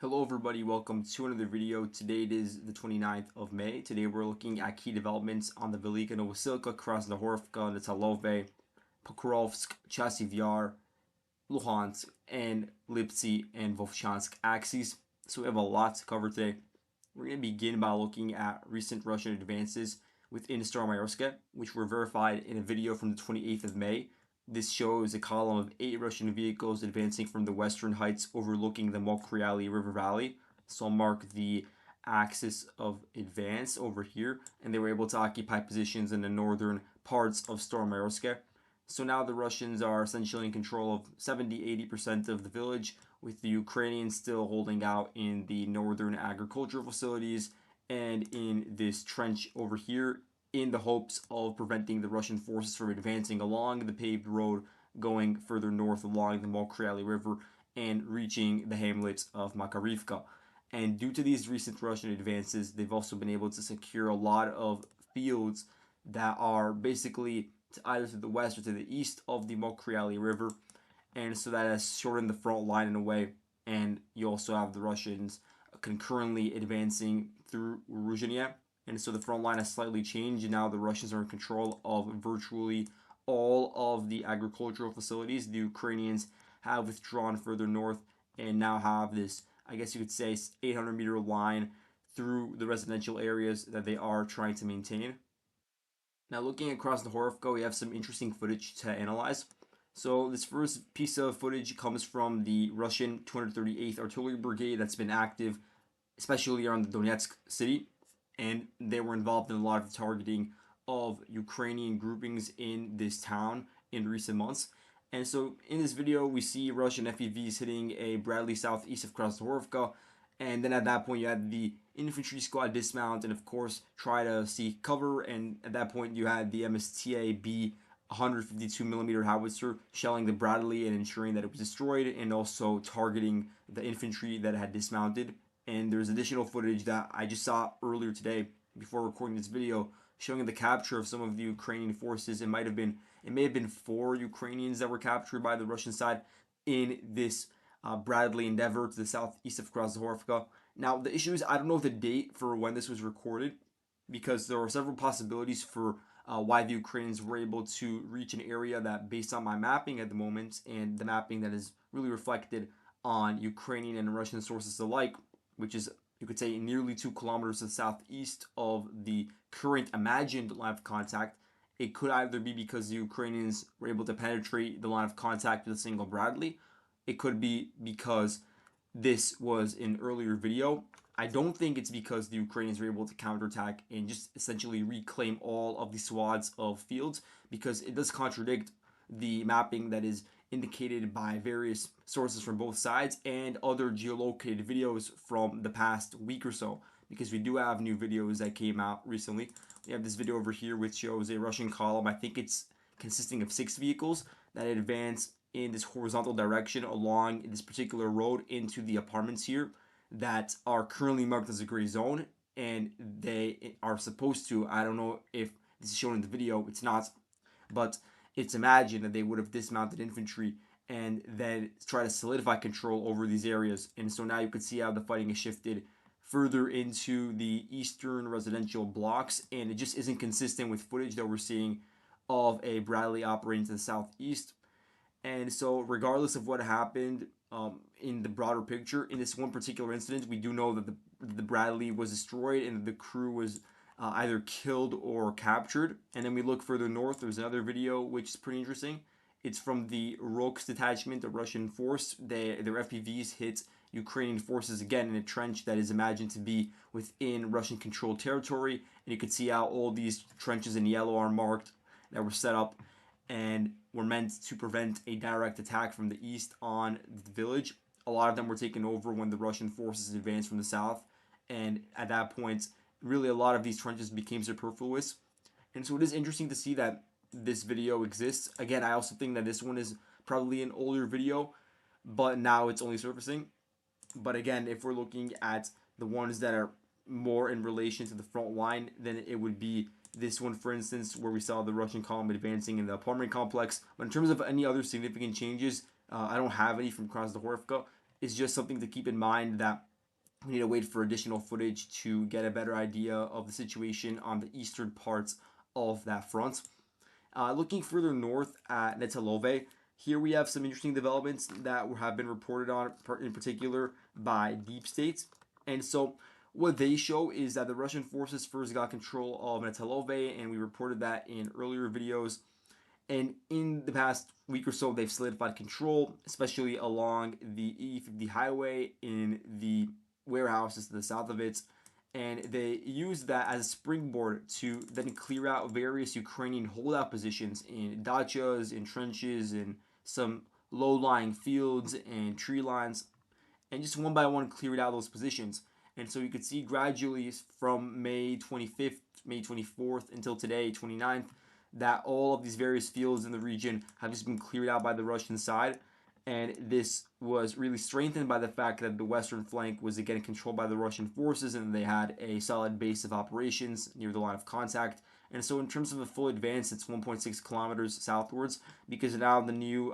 Hello everybody, welcome to another video. Today it is the 29th of May. Today we're looking at key developments on the Velika Novosilka, Krasnohorivka, Netailove, Pokrovsk, Chasiv Yar, Luhansk, and Lyptsi and Vovchansk axes. So we have a lot to cover today. We're going to begin by looking at recent Russian advances within Staromairoske, which were verified in a video from the 28th of May. This shows a column of 8 Russian vehicles advancing from the western heights overlooking the Mokriali River Valley. So I'll mark the axis of advance over here, and they were able to occupy positions in the northern parts of Staromairoske. So now the Russians are essentially in control of 70-80% of the village, with the Ukrainians still holding out in the northern agricultural facilities and in this trench over here in the hopes of preventing the Russian forces from advancing along the paved road going further north along the Mokriali River and reaching the hamlets of Makarivka. And due to these recent Russian advances, they've also been able to secure a lot of fields that are basically either to the west or to the east of the Mokriali River, and so that has shortened the front line in a way. And you also have the Russians concurrently advancing through Ruzhenia, and so the front line has slightly changed, and now the Russians are in control of virtually all of the agricultural facilities. The Ukrainians have withdrawn further north and now have this, I guess you could say, 800-meter line through the residential areas that they are trying to maintain. Now, looking across the Krasnohorivka, we have some interesting footage to analyze. So this first piece of footage comes from the Russian 238th Artillery Brigade that's been active, especially around the Donetsk city, and they were involved in a lot of targeting of Ukrainian groupings in this town in recent months. And so in this video, we see Russian FPVs hitting a Bradley southeast of Krasnohorivka, and then at that point you had the infantry squad dismount and of course try to seek cover, and at that point you had the MSTA B 152mm howitzer shelling the Bradley and ensuring that it was destroyed, and also targeting the infantry that had dismounted. And there's additional footage that I just saw earlier today before recording this video showing the capture of some of the Ukrainian forces. It may have been 4 Ukrainians that were captured by the Russian side in this Bradley endeavor to the southeast of Krasnohorivka. Now the issue is I don't know the date for when this was recorded, because there are several possibilities for why the Ukrainians were able to reach an area that, based on my mapping at the moment and the mapping that is really reflected on Ukrainian and Russian sources alike, which is, you could say, nearly 2 kilometers to the southeast of the current imagined line of contact. It could either be because the Ukrainians were able to penetrate the line of contact with a single Bradley. It could be because this was an earlier video. I don't think it's because the Ukrainians were able to counterattack and just essentially reclaim all of the swaths of fields, because it does contradict the mapping that is indicated by various sources from both sides and other geolocated videos from the past week or so, because we do have new videos that came out recently. We have this video over here which shows a Russian column, I think it's consisting of 6 vehicles, that advance in this horizontal direction along this particular road into the apartments here that are currently marked as a gray zone, and they are supposed to, I don't know if this is shown in the video, it's not, but it's imagined that they would have dismounted infantry and then try to solidify control over these areas. And so now you can see how the fighting has shifted further into the eastern residential blocks, and it just isn't consistent with footage that we're seeing of a Bradley operating to the southeast. And so regardless of what happened in the broader picture, in this one particular incident, we do know that the Bradley was destroyed and the crew was either killed or captured. And then we look further north, there's another video which is pretty interesting. It's from the Roks detachment, a Russian force. Their FPVs hit Ukrainian forces again in a trench that is imagined to be within Russian-controlled territory. And you can see how all these trenches in yellow are marked that were set up and were meant to prevent a direct attack from the east on the village. A lot of them were taken over when the Russian forces advanced from the south, and at that point, really a lot of these trenches became superfluous. And so it is interesting to see that this video exists. Again, I also think that this one is probably an older video, but now it's only surfacing. But again, if we're looking at the ones that are more in relation to the front line, then it would be this one, for instance, where we saw the Russian column advancing in the apartment complex. But in terms of any other significant changes, I don't have any from Krasnohorivka. It's just something to keep in mind that We need to wait for additional footage to get a better idea of the situation on the eastern parts of that front. Looking further north at Netailove, here we have some interesting developments that have been reported on, in particular by deep states. And so, what they show is that the Russian forces first got control of Netailove, and we reported that in earlier videos. And in the past week or so, they've solidified control, especially along the E50 highway in the warehouses to the south of it. And they used that as a springboard to then clear out various Ukrainian holdout positions in dachas, in trenches, in some low-lying fields and tree lines, and just one by one cleared out those positions. And so you could see gradually from May 25th, May 24th until today, 29th, that all of these various fields in the region have just been cleared out by the Russian side. And this was really strengthened by the fact that the western flank was again controlled by the Russian forces, and they had a solid base of operations near the line of contact. And so, in terms of a full advance, it's 1.6 kilometers southwards, because now the new,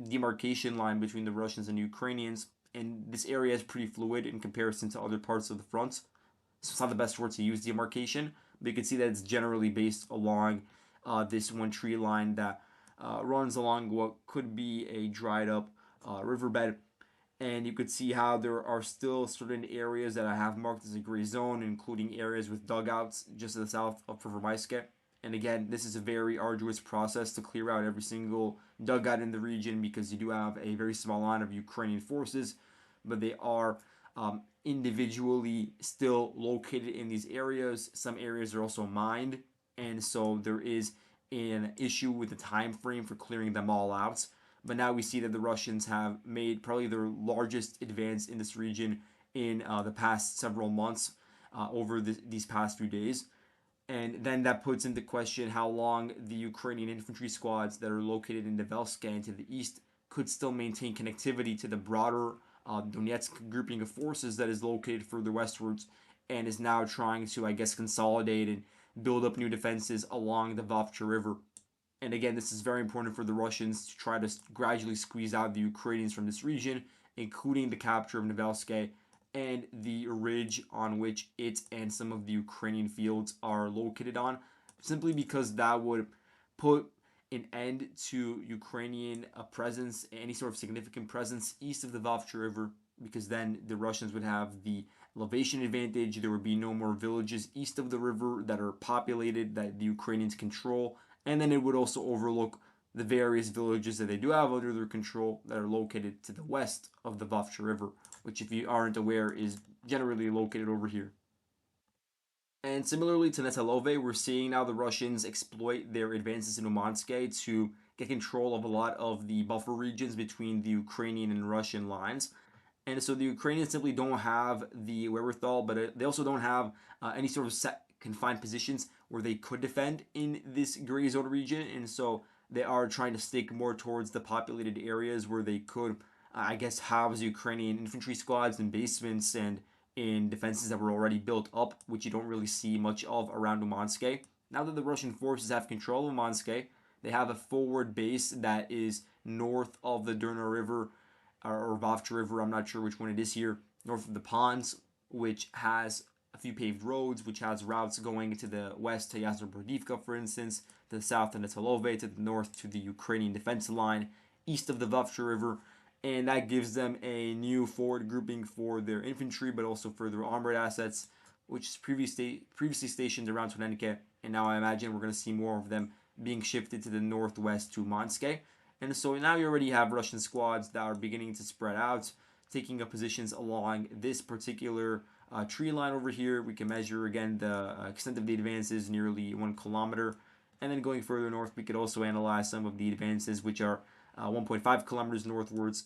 demarcation line between the Russians and Ukrainians, and this area is pretty fluid in comparison to other parts of the front. So it's not the best word to use, demarcation, but you can see that it's generally based along this one tree line that runs along what could be a dried up riverbed. And you could see how there are still certain areas that I have marked as a gray zone, including areas with dugouts just to the south of Staromairoske. And again, this is a very arduous process to clear out every single dugout in the region, because you do have a very small line of Ukrainian forces, but they are individually still located in these areas. Some areas are also mined, and so there is an issue with the time frame for clearing them all out. But now we see that the Russians have made probably their largest advance in this region in the past several months, over these past few days. And then that puts into question how long the Ukrainian infantry squads that are located in Nevelske and to the east could still maintain connectivity to the broader Donetsk grouping of forces that is located further westwards, and is now trying to, I guess, consolidate and build up new defenses along the Vovcha River. And again, this is very important for the Russians to try to gradually squeeze out the Ukrainians from this region, including the capture of Nevelske and the ridge on which it and some of the Ukrainian fields are located on, simply because that would put an end to Ukrainian presence, any sort of significant presence east of the Vovcha River, because then the Russians would have the elevation advantage. There would be no more villages east of the river that are populated that the Ukrainians control, and then it would also overlook the various villages that they do have under their control that are located to the west of the Vovcha River, which, if you aren't aware, is generally located over here. And similarly to Netailove, we're seeing now the Russians exploit their advances in Luhansk to get control of a lot of the buffer regions between the Ukrainian and Russian lines. And so the Ukrainians simply don't have the wherewithal, but they also don't have any sort of set confined positions where they could defend in this gray zone region. And so they are trying to stick more towards the populated areas where they could, I guess, house Ukrainian infantry squads in basements and in defenses that were already built up, which you don't really see much of around Umanske. Now that the Russian forces have control of Umanske, they have a forward base that is north of the Durna River, or Vovcha River, I'm not sure which one it is here, north of the ponds, which has a few paved roads, which has routes going to the west to Staromairoske, for instance, to the south to Netailove, to the north to the Ukrainian defense line, east of the Vovcha River, and that gives them a new forward grouping for their infantry, but also for their armored assets, which is previously stationed around Tonenke, and now I imagine we're going to see more of them being shifted to the northwest to Manske. And so now you already have Russian squads that are beginning to spread out, taking up positions along this particular tree line over here. We can measure again the extent of the advances, nearly 1 kilometer. And then going further north, we could also analyze some of the advances, which are 1.5 kilometers northwards.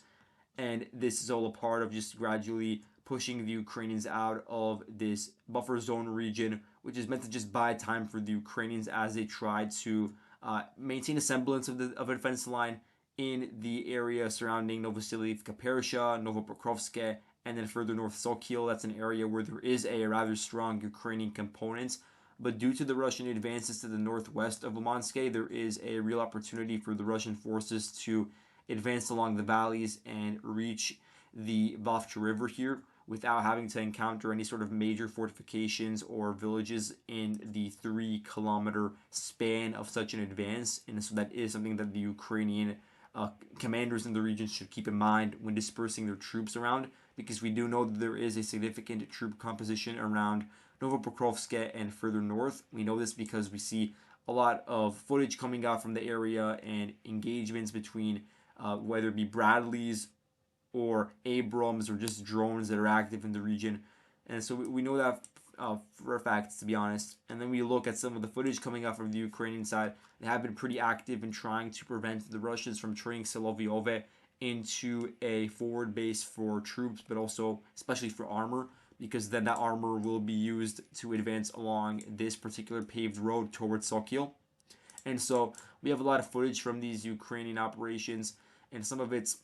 And this is all a part of just gradually pushing the Ukrainians out of this buffer zone region, which is meant to just buy time for the Ukrainians as they try to maintain a semblance of a defense line in the area surrounding Novosilivka, Perisha, Novopokrovske, and then further north Sokil. That's an area where there is a rather strong Ukrainian component. But due to the Russian advances to the northwest of Luhansk, there is a real opportunity for the Russian forces to advance along the valleys and reach the Vovcha River here without having to encounter any sort of major fortifications or villages in the 3 kilometer span of such an advance. And so that is something that the Ukrainian commanders in the region should keep in mind when dispersing their troops around, because we do know that there is a significant troop composition around Novopokrovsk and further north. We know this because we see a lot of footage coming out from the area and engagements between whether it be Bradleys or Abrams or just drones that are active in the region. And so we know that for a fact, to be honest. And then we look at some of the footage coming out from the Ukrainian side. They have been pretty active in trying to prevent the Russians from turning Staromairoske into a forward base for troops, but also especially for armor, because then that armor will be used to advance along this particular paved road towards Sokil. And so we have a lot of footage from these Ukrainian operations, and some of it's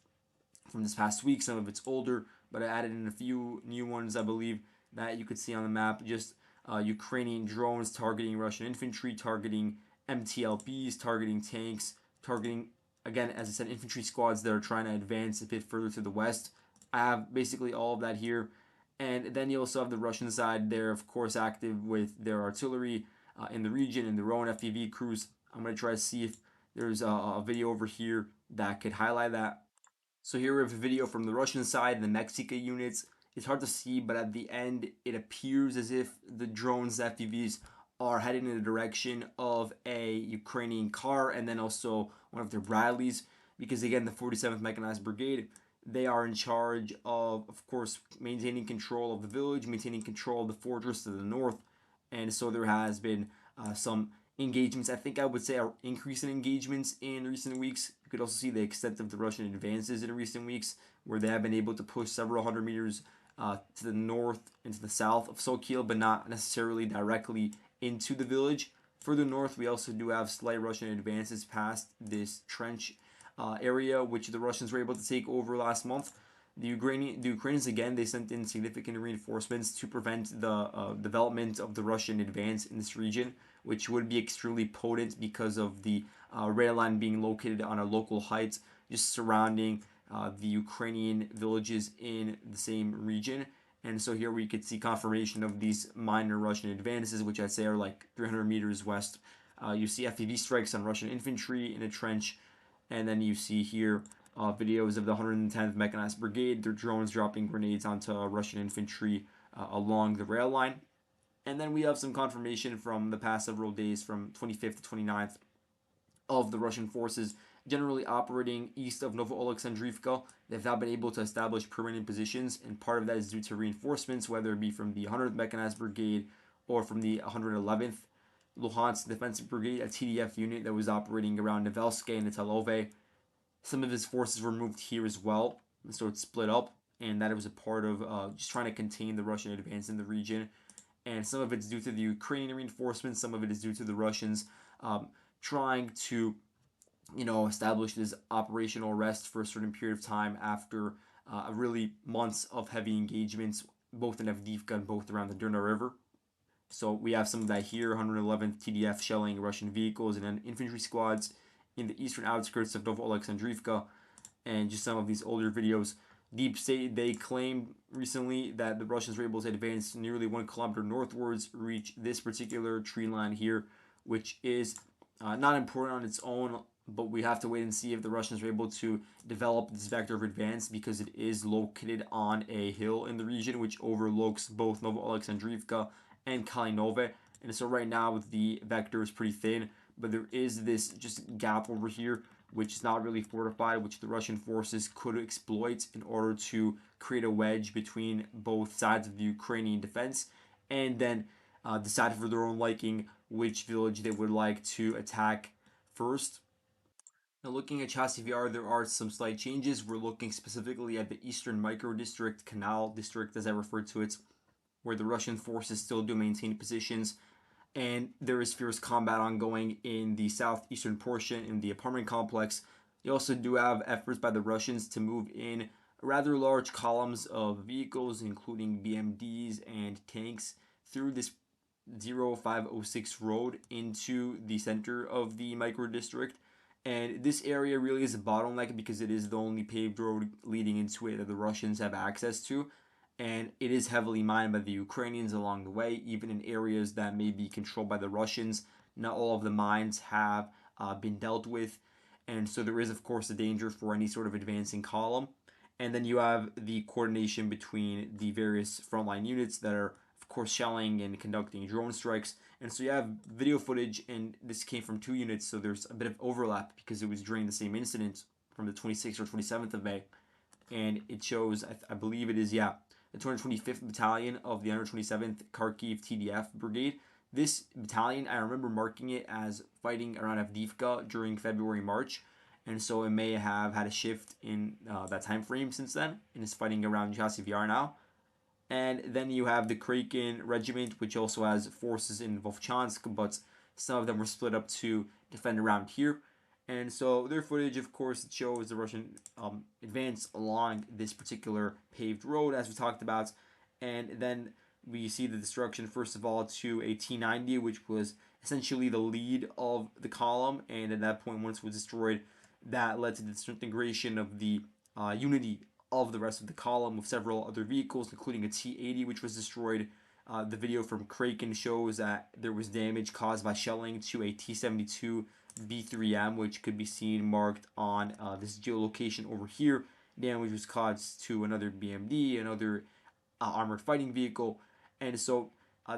from this past week, some of it's older, but I added in a few new ones, I believe, that you could see on the map. Just Ukrainian drones targeting Russian infantry, targeting MTLBs, targeting tanks, targeting, again, as I said, infantry squads that are trying to advance a bit further to the west. I have basically all of that here. And then you also have the Russian side. They're, of course, active with their artillery in the region and their own FPV crews. I'm going to try to see if there's a video over here that could highlight that. So here we have a video from the Russian side, the Mexica units. It's hard to see, but at the end, it appears as if the drones, the FPVs, are headed in the direction of a Ukrainian car and then also one of their Bradleys, because again, the 47th Mechanized Brigade, they are in charge of course, maintaining control of the village, maintaining control of the fortress to the north, and so there has been some engagements. I think I would say an increase in engagements in recent weeks. You could also see the extent of the Russian advances in recent weeks, where they have been able to push several hundred meters to the north and to the south of Sokil, but not necessarily directly into the village. Further north, we also do have slight Russian advances past this trench area, which the Russians were able to take over last month. The Ukrainians, again, they sent in significant reinforcements to prevent the development of the Russian advance in this region, which would be extremely potent because of the rail line being located on a local height just surrounding the Ukrainian villages in the same region. And so here we could see confirmation of these minor Russian advances, which I'd say are like 300 meters west. You see FPV strikes on Russian infantry in a trench, and then you see here videos of the 110th Mechanized Brigade, their drones dropping grenades onto Russian infantry along the rail line. And then we have some confirmation from the past several days, from 25th to 29th, of the Russian forces generally operating east of Novoalexandrivka. They've not been able to establish permanent positions, and part of that is due to reinforcements, whether it be from the 100th Mechanized Brigade or from the 111th Luhansk Defensive Brigade, a TDF unit that was operating around Nevelske and Netailove. Some of his forces were moved here as well, so it's split up, and that was a part of just trying to contain the Russian advance in the region. And some of it's due to the Ukrainian reinforcements, some of it is due to the Russians trying to, establish this operational rest for a certain period of time after really months of heavy engagements, both in Avdiivka and both around the Drina River. So we have some of that here, 111th TDF shelling Russian vehicles and then infantry squads in the eastern outskirts of Novoalexandrivka, and just some of these older videos. Deep State, they claimed recently that the Russians were able to advance nearly 1 kilometer northwards, reach this particular tree line here, which is not important on its own, but we have to wait and see if the Russians are able to develop this vector of advance, because it is located on a hill in the region which overlooks both Novoalexandrivka and Kalinove. And so right now the vector is pretty thin, but there is this just gap over here which is not really fortified, which the Russian forces could exploit in order to create a wedge between both sides of the Ukrainian defense, and then decide for their own liking which village they would like to attack first. Now, looking at Chasiv Yar, there are some slight changes. We're looking specifically at the eastern micro district, canal district as I refer to it, where the Russian forces still do maintain positions, and there is fierce combat ongoing in the southeastern portion in the apartment complex. You also do have efforts by the Russians to move in rather large columns of vehicles, including BMDs and tanks, through this 0506 road into the center of the micro district. And this area really is a bottleneck because it is the only paved road leading into it that the Russians have access to. And it is heavily mined by the Ukrainians along the way, even in areas that may be controlled by the Russians. Not all of the mines have been dealt with. And so there is, of course, a danger for any sort of advancing column. And then you have the coordination between the various frontline units that are, of course, shelling and conducting drone strikes. And so you have video footage, and this came from two units, so there's a bit of overlap because it was during the same incident from the 26th or 27th of May. And it shows, I believe it is, yeah, the 225th Battalion of the 127th Kharkiv TDF Brigade. This battalion, I remember marking it as fighting around Avdiivka during February, March, and so it may have had a shift in that time frame since then, and is fighting around Chasiv Yar now. And then you have the Kraken Regiment, which also has forces in Vovchansk, but some of them were split up to defend around here. And so their footage, of course, it shows the Russian advance along this particular paved road, as we talked about. And then we see the destruction, first of all, to a T-90, which was essentially the lead of the column. And at that point, once it was destroyed, that led to the disintegration of the unity of the rest of the column with several other vehicles, including a T-80, which was destroyed. The video from Kraken shows that there was damage caused by shelling to a T-72 B3M, which could be seen marked on this geolocation over here. Damage was caused to another BMD, another armored fighting vehicle, and so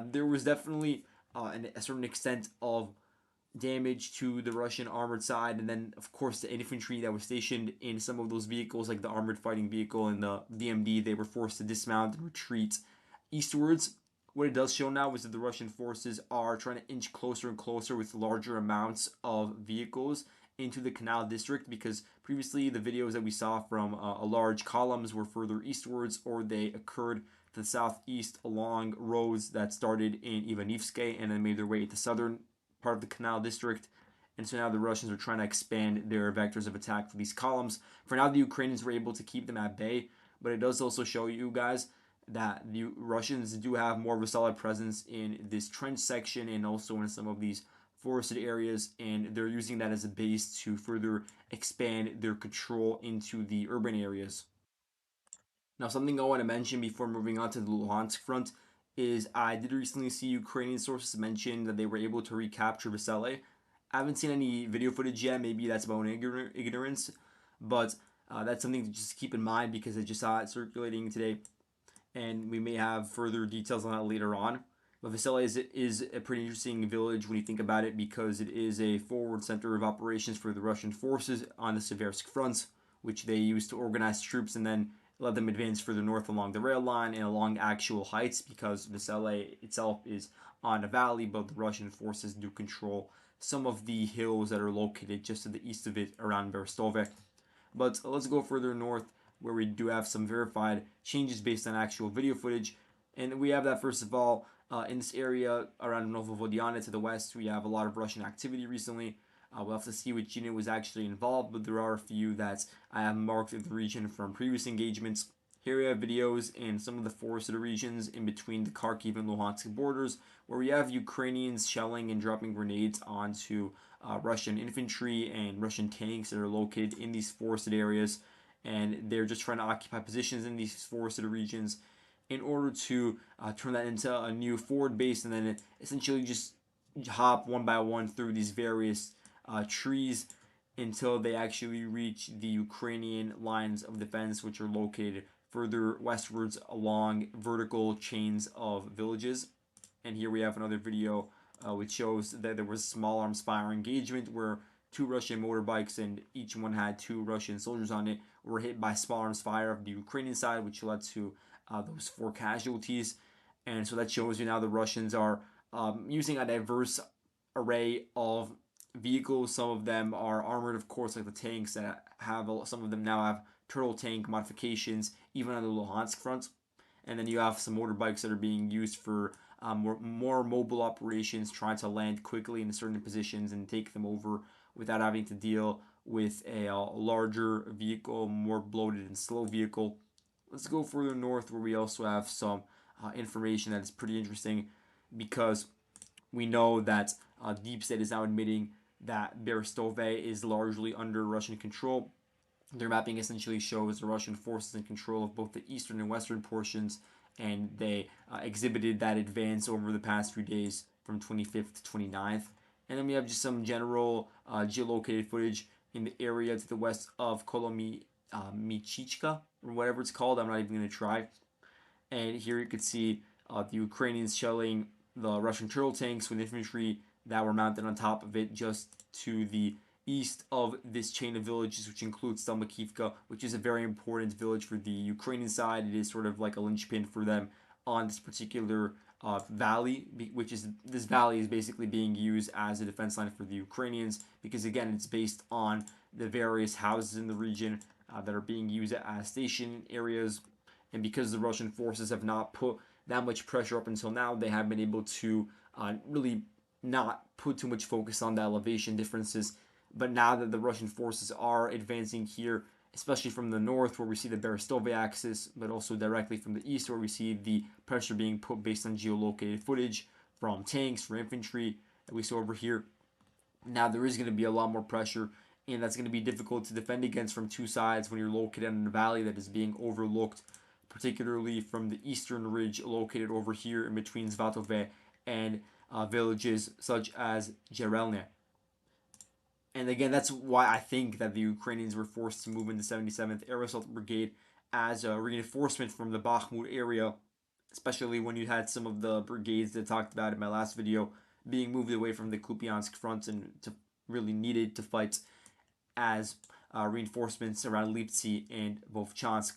there was definitely a certain extent of damage to the Russian armored side, and then of course the infantry that was stationed in some of those vehicles, like the armored fighting vehicle and the BMD, they were forced to dismount and retreat eastwards. What it does show now is that the Russian forces are trying to inch closer and closer with larger amounts of vehicles into the canal district, because previously the videos that we saw from a large columns were further eastwards, or they occurred to the southeast along roads that started in Ivanivske and then made their way to southern part of the canal district. And so now the Russians are trying to expand their vectors of attack for these columns. For now, the Ukrainians were able to keep them at bay, but it does also show you guys that the Russians do have more of a solid presence in this trench section and also in some of these forested areas, and they're using that as a base to further expand their control into the urban areas. Now, something I want to mention before moving on to the Luhansk front is I did recently see Ukrainian sources mention that they were able to recapture Vesele. I haven't seen any video footage yet. Maybe that's about ignorance, but that's something to just keep in mind because I just saw it circulating today, and we may have further details on that later on. But Vesele is a pretty interesting village when you think about it, because it is a forward center of operations for the Russian forces on the Seversk front, which they use to organize troops and then let them advance further north along the rail line and along actual heights, because Vesele itself is on a valley, but the Russian forces do control some of the hills that are located just to the east of it around Berestove. But let's go further north, where we do have some verified changes based on actual video footage. And we have that, first of all, in this area around Novovodiane to the west, we have a lot of Russian activity recently. We'll have to see which unit was actually involved, but there are a few that I have marked in the region from previous engagements. Here we have videos in some of the forested regions in between the Kharkiv and Luhansk borders, where we have Ukrainians shelling and dropping grenades onto Russian infantry and Russian tanks that are located in these forested areas, and they're just trying to occupy positions in these forested regions in order to turn that into a new forward base, and then essentially just hop one by one through these various trees until they actually reach the Ukrainian lines of defense, which are located further westwards along vertical chains of villages. And here we have another video which shows that there was a small arms fire engagement where two Russian motorbikes, and each one had two Russian soldiers on it, were hit by small arms fire of the Ukrainian side, which led to those 4 casualties. And so that shows you now the Russians are using a diverse array of vehicles. Some of them are armored, of course, like the tanks that have, some of them now have turtle tank modifications, even on the Luhansk front. And then you have some motorbikes that are being used for more mobile operations, trying to land quickly in certain positions and take them over without having to deal with a larger vehicle, more bloated and slow vehicle. Let's go further north, where we also have some information that is pretty interesting, because we know that Deep State is now admitting that Berestove is largely under Russian control. Their mapping essentially shows the Russian forces in control of both the eastern and western portions, and they exhibited that advance over the past few days from 25th to 29th. And then we have just some general geolocated footage in the area to the west of Kolomichichka, or whatever it's called. I'm not even going to try. And here you can see the Ukrainians shelling the Russian turtle tanks with infantry that were mounted on top of it just to the east of this chain of villages, which includes Staromairoske, which is a very important village for the Ukrainian side. It is sort of like a linchpin for them on this particular valley, which is this valley is basically being used as a defense line for the Ukrainians because again it's based on the various houses in the region that are being used as station areas, and because the Russian forces have not put that much pressure up until now, they have been able to really not put too much focus on the elevation differences. But now that the Russian forces are advancing here, especially from the north where we see the Berestove axis, but also directly from the east where we see the pressure being put based on geolocated footage from tanks, from infantry that we saw over here. Now there is going to be a lot more pressure, and that's going to be difficult to defend against from two sides when you're located in a valley that is being overlooked, particularly from the eastern ridge located over here in between Svatove and villages such as Jerelne. And again, that's why I think that the Ukrainians were forced to move in the 77th Air Assault Brigade as a reinforcement from the Bakhmut area, especially when you had some of the brigades that I talked about in my last video being moved away from the Kupiansk front and to really needed to fight as reinforcements around Lyptsi and Vovchansk.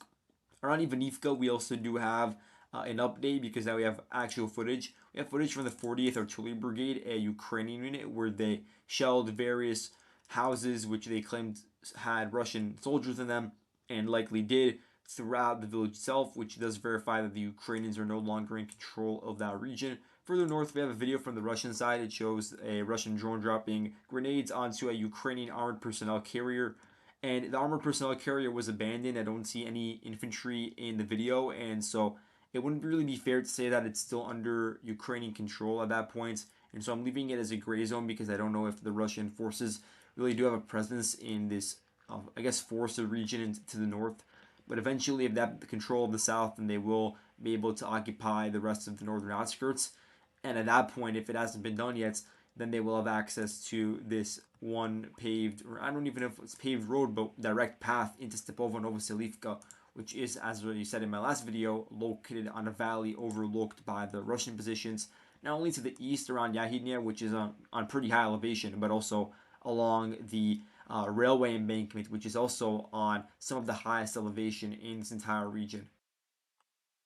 Around Ivanivka, we also do have an update because now we have actual footage. We have footage from the 40th Artillery Brigade, a Ukrainian unit, where they shelled various houses which they claimed had Russian soldiers in them, and likely did, throughout the village itself, which does verify that the Ukrainians are no longer in control of that region. Further north, we have a video from the Russian side. It shows a Russian drone dropping grenades onto a Ukrainian armored personnel carrier, and the armored personnel carrier was abandoned. I don't see any infantry in the video, and so it wouldn't really be fair to say that it's still under Ukrainian control at that point. And so I'm leaving it as a gray zone because I don't know if the Russian forces really do have a presence in this, I guess, forested region to the north. But eventually, if they have the control of the south, then they will be able to occupy the rest of the northern outskirts. And at that point, if it hasn't been done yet, then they will have access to this one paved, or I don't even know if it's paved road, but direct path into Stepovo Novoselivka, which is, as you said in my last video, located on a valley overlooked by the Russian positions, not only to the east around Yahidnya, which is on pretty high elevation, but also along the railway embankment, which is also on some of the highest elevation in this entire region.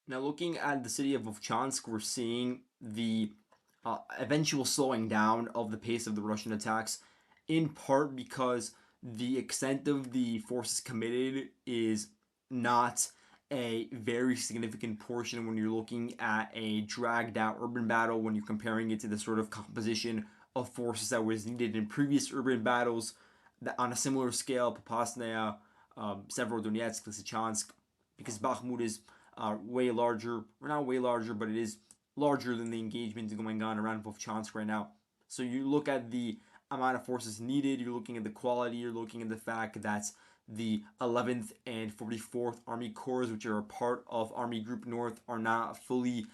Now, looking at the city of Vovchansk, we're seeing the eventual slowing down of the pace of the Russian attacks, in part because the extent of the forces committed is not a very significant portion when you're looking at a dragged out urban battle, when you're comparing it to the sort of composition of forces that was needed in previous urban battles that on a similar scale, Popasnaya, Severodonetsk, Lysychansk, because Bakhmut is way larger, or not way larger, but it is larger than the engagement going on around Vovchansk right now. So you look at the amount of forces needed, you're looking at the quality, you're looking at the fact that the 11th and 44th Army Corps, which are a part of Army Group North, are not fully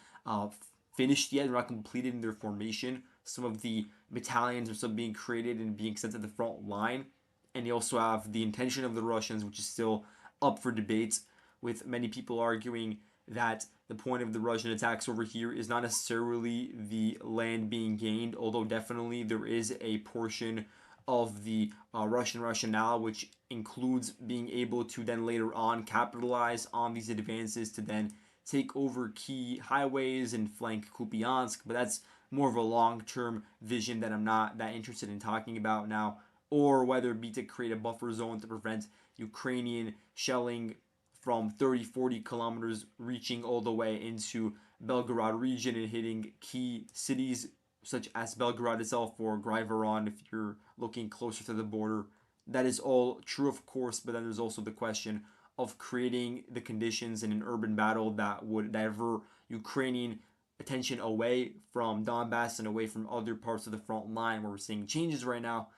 finished yet. They're not completed in their formation. Some of the battalions are still being created and being sent to the front line. And you also have the intention of the Russians, which is still up for debate, with many people arguing that the point of the Russian attacks over here is not necessarily the land being gained, although definitely there is a portion of the Russian rationale which includes being able to then later on capitalize on these advances to then take over key highways and flank Kupiansk, but that's more of a long-term vision that I'm not that interested in talking about now, or whether it be to create a buffer zone to prevent Ukrainian shelling from 30-40 kilometers reaching all the way into Belgorod region and hitting key cities such as Belgorod itself or Graivoron if you're looking closer to the border. That is all true, of course, but then there's also the question of creating the conditions in an urban battle that would divert Ukrainian attention away from Donbass and away from other parts of the front line where we're seeing changes right now.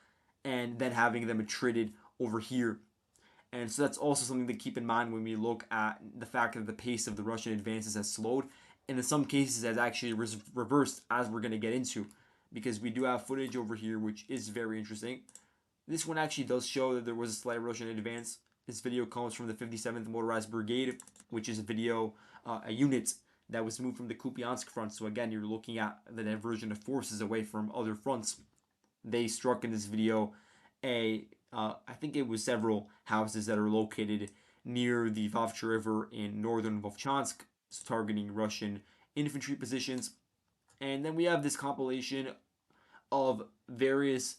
and then having them attrited over here. And so that's also something to keep in mind when we look at the fact that the pace of the Russian advances has slowed, and in some cases has actually reversed, as we're going to get into, because we do have footage over here which is very interesting. This one actually does show that there was a slight Russian advance. This video comes from the 57th Motorized Brigade, which is a unit that was moved from the Kupiansk front. So again, you're looking at the diversion of forces away from other fronts. They struck in this video I think it was several houses that are located near the Vovcha River in northern Vovchansk, so targeting Russian infantry positions. And then we have this compilation of various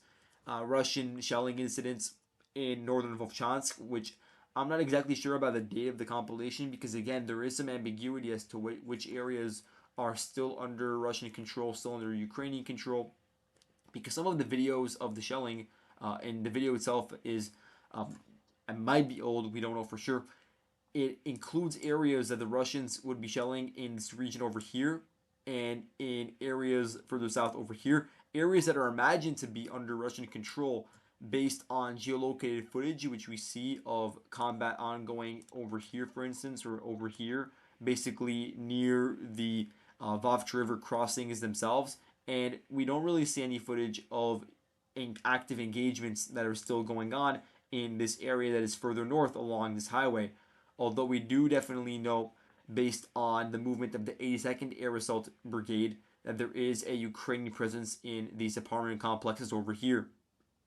Russian shelling incidents in northern Vovchansk, which I'm not exactly sure about the date of the compilation because, again, there is some ambiguity as to which areas are still under Russian control, still under Ukrainian control, because some of the videos of the shelling and the video itself is, it might be old, we don't know for sure. It includes areas that the Russians would be shelling in this region over here and in areas further south over here, areas that are imagined to be under Russian control based on geolocated footage, which we see of combat ongoing over here, for instance, or over here, basically near the Vovcha River crossings themselves. And we don't really see any footage of active engagements that are still going on in this area that is further north along this highway. Although we do definitely know, based on the movement of the 82nd Air Assault Brigade, that there is a Ukrainian presence in these apartment complexes over here.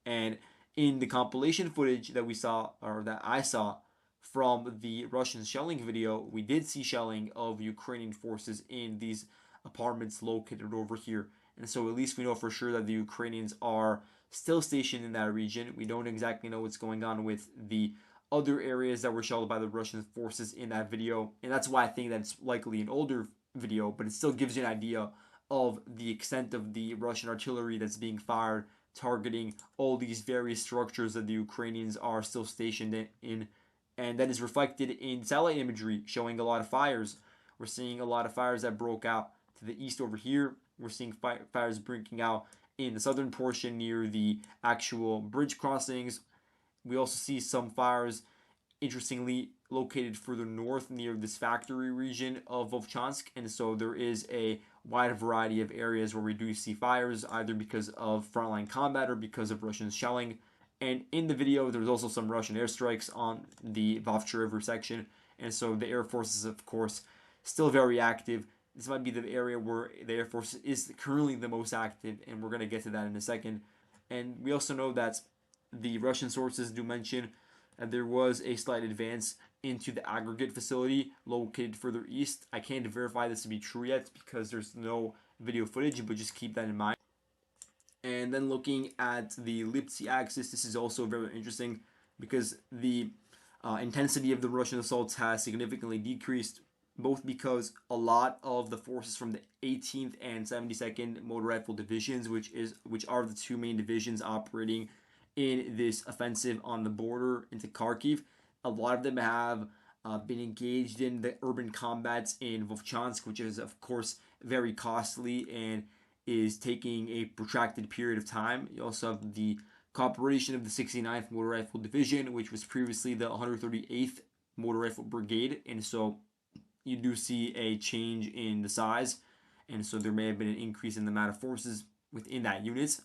And in the compilation footage that we saw, or that I saw, from the Russian shelling video, we did see shelling of Ukrainian forces in these apartments located over here. And so at least we know for sure that the Ukrainians are still stationed in that region. We don't exactly know what's going on with the other areas that were shelled by the Russian forces in that video. And that's why I think that's likely an older video, but it still gives you an idea of the extent of the Russian artillery that's being fired, targeting all these various structures that the Ukrainians are still stationed in. And that is reflected in satellite imagery showing a lot of fires. We're seeing a lot of fires that broke out to the east over here. We're seeing fires breaking out in the southern portion near the actual bridge crossings. We also see some fires, interestingly, located further north near this factory region of Vovchansk. And so there is a wide variety of areas where we do see fires, either because of frontline combat or because of Russian shelling. And in the video, there's also some Russian airstrikes on the Vovcha River section. And so the Air Force is, of course, still very active. This might be the area where the Air Force is currently the most active, and we're going to get to that in a second. And we also know that the Russian sources do mention that there was a slight advance into the aggregate facility located further east. I can't verify this to be true yet because there's no video footage, but just keep that in mind. And then looking at the Lyptsi axis, this is also very interesting because the intensity of the Russian assaults has significantly decreased, both because a lot of the forces from the 18th and 72nd Motor Rifle Divisions, which are the two main divisions operating in this offensive on the border into Kharkiv, a lot of them have been engaged in the urban combats in Vovchansk, which is, of course, very costly and is taking a protracted period of time. You also have the cooperation of the 69th Motor Rifle Division, which was previously the 138th Motor Rifle Brigade, and so you do see a change in the size, and so there may have been an increase in the amount of forces within that unit.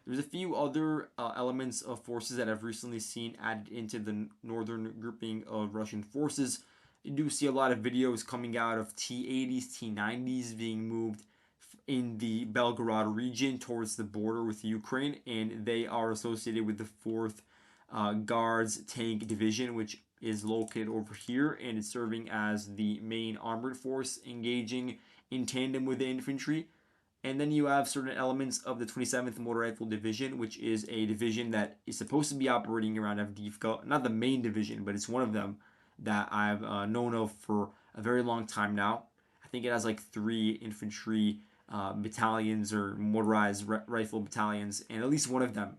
There's a few other elements of forces that I've recently seen added into the northern grouping of Russian forces. You do see a lot of videos coming out of T-80s, T-90s being moved in the Belgorod region towards the border with Ukraine, and they are associated with the 4th Guards Tank Division, which is located over here, and it's serving as the main armored force engaging in tandem with the infantry. And then you have certain elements of the 27th Motor Rifle Division, which is a division that is supposed to be operating around Avdiivka. Not the main division, but it's one of them that I've known of for a very long time now. I think it has like 3 infantry battalions or motorized rifle battalions, and at least one of them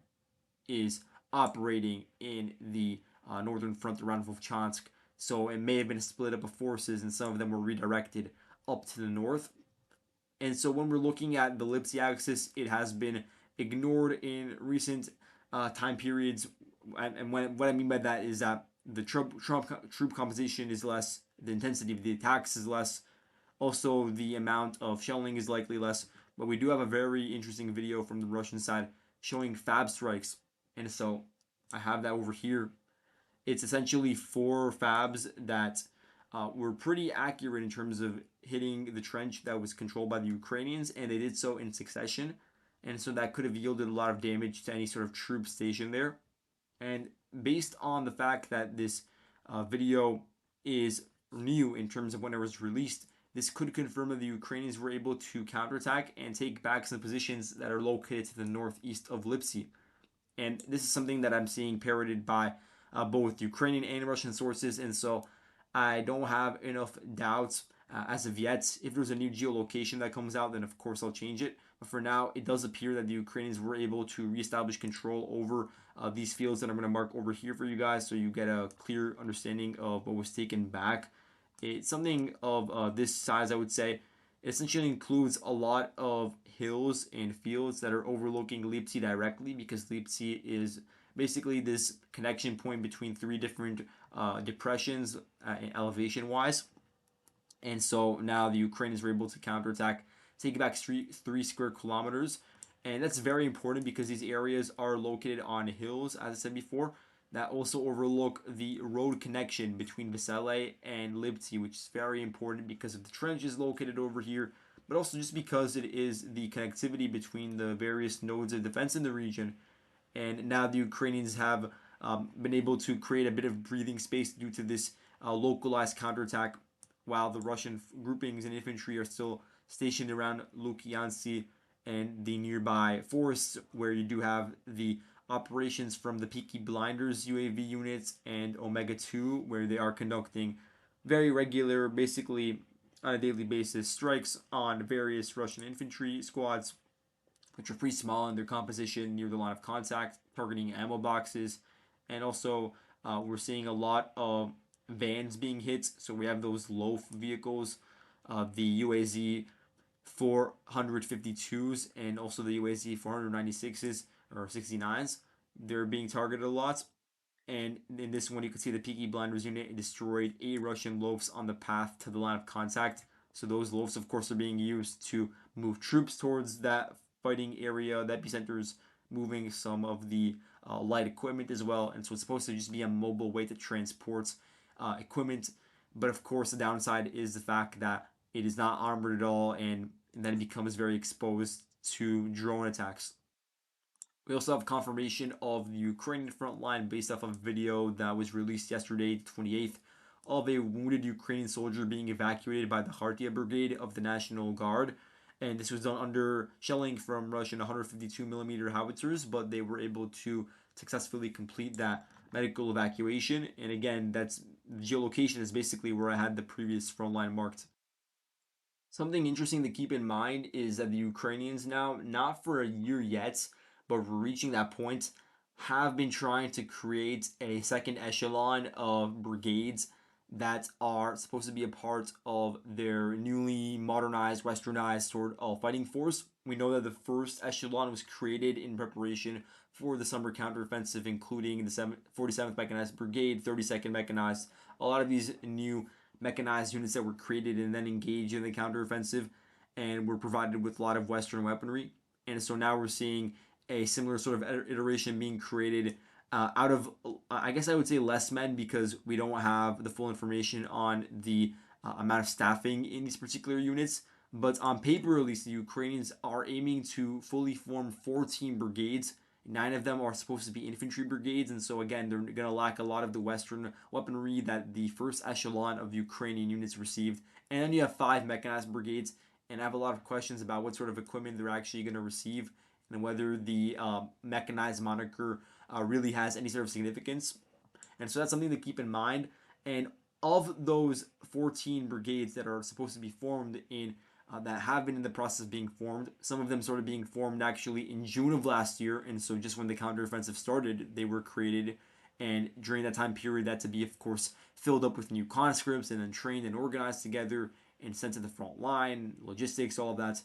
is operating in the northern front around Vovchansk. So it may have been a split up of forces, and some of them were redirected up to the north. And so when we're looking at the Lyptsi axis, it has been ignored in recent time periods. And what I mean by that is that the troop composition is less, the intensity of the attacks is less, also the amount of shelling is likely less. But we do have a very interesting video from the Russian side showing fab strikes, and so I have that over here. It's essentially 4 fabs that were pretty accurate in terms of hitting the trench that was controlled by the Ukrainians, and they did so in succession. And so that could have yielded a lot of damage to any sort of troop station there. And based on the fact that this video is new in terms of when it was released, this could confirm that the Ukrainians were able to counterattack and take back some positions that are located to the northeast of Lyptsi. And this is something that I'm seeing parroted by both Ukrainian and Russian sources, and so I don't have enough doubts as of yet. If there's a new geolocation that comes out, then of course I'll change it. But for now, it does appear that the Ukrainians were able to reestablish control over these fields that I'm going to mark over here for you guys, so you get a clear understanding of what was taken back. It's something of this size, I would say. It essentially includes a lot of hills and fields that are overlooking Lyptsi directly, because Lyptsi is basically this connection point between 3 different depressions elevation wise. And so now the Ukrainians were able to counterattack, take back 3 square kilometers. And that's very important because these areas are located on hills, as I said before, that also overlook the road connection between Vesele and Lyptsi, which is very important because of the trenches located over here, but also just because it is the connectivity between the various nodes of defense in the region. And now the Ukrainians have been able to create a bit of breathing space due to this localized counterattack, while the Russian groupings and infantry are still stationed around Luhansk and the nearby forests, where you do have the operations from the Peaky Blinders UAV units and Omega 2, where they are conducting very regular, basically on a daily basis, strikes on various Russian infantry squads, which are pretty small in their composition near the line of contact, targeting ammo boxes. And also, we're seeing a lot of vans being hit. So we have those loaf vehicles, the UAZ 452s, and also the UAZ 496s or 69s. They're being targeted a lot. And in this one, you can see the Peaky Blinders unit destroyed 8 Russian loafs on the path to the line of contact. So those loafs, of course, are being used to move troops towards that fighting area. The epicenter is moving some of the light equipment as well. And so it's supposed to just be a mobile way to transport equipment. But of course, the downside is the fact that it is not armored at all, and then it becomes very exposed to drone attacks. We also have confirmation of the Ukrainian front line based off of a video that was released yesterday, 28th, of a wounded Ukrainian soldier being evacuated by the Khartia Brigade of the National Guard. And this was done under shelling from Russian 152mm howitzers, but they were able to successfully complete that medical evacuation. And again, that's the geolocation is basically where I had the previous front line marked. Something interesting to keep in mind is that the Ukrainians now, not for a year yet, but we're reaching that point, have been trying to create a second echelon of brigades that are supposed to be a part of their newly modernized, westernized sort of fighting force. We know that the first echelon was created in preparation for the summer counteroffensive, including the 47th Mechanized Brigade, 32nd Mechanized, a lot of these new mechanized units that were created and then engaged in the counteroffensive and were provided with a lot of Western weaponry. And so now we're seeing a similar sort of iteration being created out of, I guess I would say, less men, because we don't have the full information on the amount of staffing in these particular units. But on paper, at least, the Ukrainians are aiming to fully form 14 brigades. 9 of them are supposed to be infantry brigades, and so again, they're going to lack a lot of the Western weaponry that the first echelon of Ukrainian units received. And then you have 5 mechanized brigades, and I have a lot of questions about what sort of equipment they're actually going to receive, and whether the mechanized moniker really has any sort of significance. And so that's something to keep in mind. And of those 14 brigades that are supposed to be formed in that have been in the process of being formed, some of them sort of being formed actually in June of last year, and so just when the counteroffensive started, they were created. And during that time period, that to be, of course, filled up with new conscripts and then trained and organized together and sent to the front line, logistics, all of that.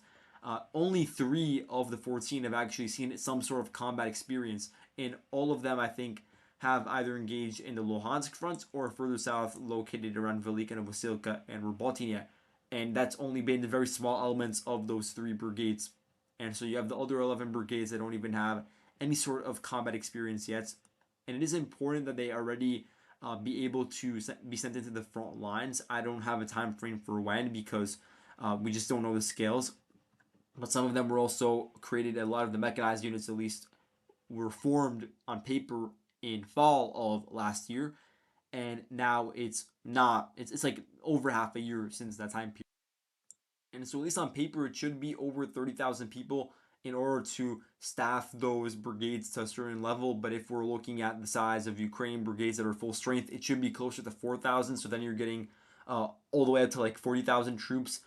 only 3 of the 14 have actually seen some sort of combat experience, and all of them, I think, have either engaged in the Luhansk front or further south, located around Velika Novosilka and Robotyne. And that's only been the very small elements of those 3 brigades. And so you have the other 11 brigades that don't even have any sort of combat experience yet. And it is important that they already be able to be sent into the front lines. I don't have a time frame for when, because we just don't know the scales. But some of them were also created, a lot of the mechanized units at least were formed on paper in fall of last year, and now it's not. It's like over half a year since that time period. And so at least on paper, it should be over 30,000 people in order to staff those brigades to a certain level. But if we're looking at the size of Ukraine brigades that are full strength, it should be closer to 4,000. So then you're getting all the way up to like 40,000 troops.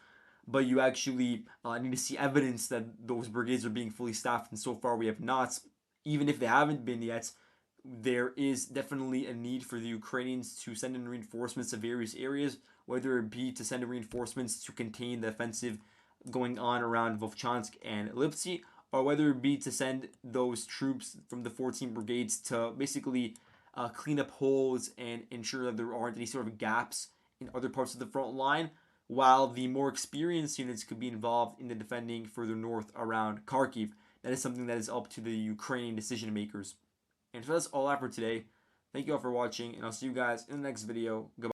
But you actually need to see evidence that those brigades are being fully staffed, and so far we have not. Even if they haven't been yet, there is definitely a need for the Ukrainians to send in reinforcements to various areas, whether it be to send in reinforcements to contain the offensive going on around Vovchansk and Lyptsi, or whether it be to send those troops from the 14 brigades to basically clean up holes and ensure that there aren't any sort of gaps in other parts of the front line, while the more experienced units could be involved in the defending further north around Kharkiv. That is something that is up to the Ukrainian decision makers. And so that's all I have for today. Thank you all for watching, and I'll see you guys in the next video. Goodbye.